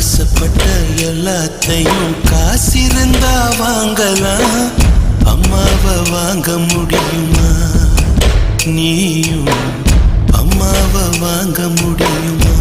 ஆசைப்பட்ட எல்லாத்தையும் காசிருந்தா வாங்கலாம், அம்மாவை வாங்க முடியுமா? நீயும் அம்மாவை வாங்க முடியுமா?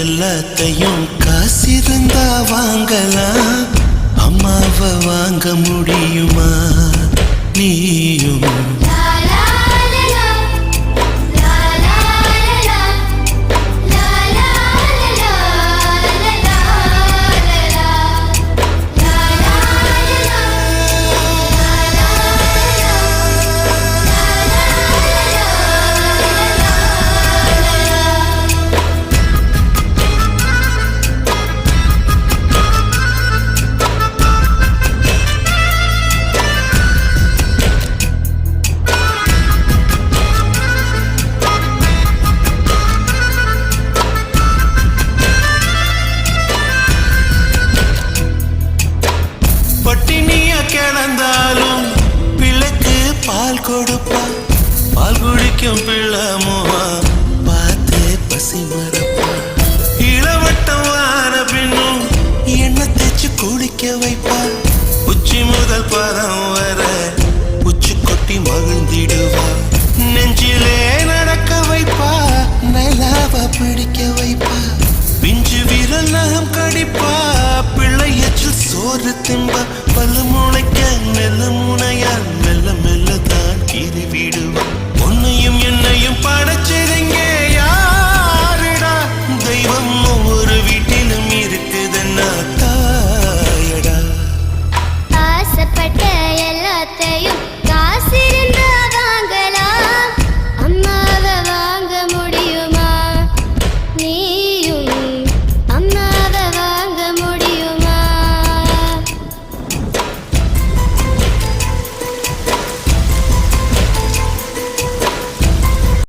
எல்லாத்தையும் காசிருந்தா வாங்கலாம், அம்மாவை வாங்க முடியுமா? நீயும் கிடந்தாலும் பிள்ளைக்கு பால் கொடுப்பா, பால் குடிக்கும் பிள்ளமுவா பார்த்து பசி மறப்பா. இளவட்டம் வார பின்னும் எண்ணெய் தேச்சு குடிக்க வைப்பா, உச்சி முதல் பதம் வர உச்சி கொட்டி மகிழ்ந்திடுவா. நெஞ்சிலே நடக்க வைப்பா, நிலாவ பிடிக்க வைப்பா, பிஞ்சு விரல் நகம் கடிப்பா, பிள்ளையச்சில் சோறு திம்பா. பல்லு முளைக்க மெல்ல முனையால் மெல்ல மெல்ல தான் கீறி விடுவான். உன்னையும் என்னையும் படைச்சதுங்க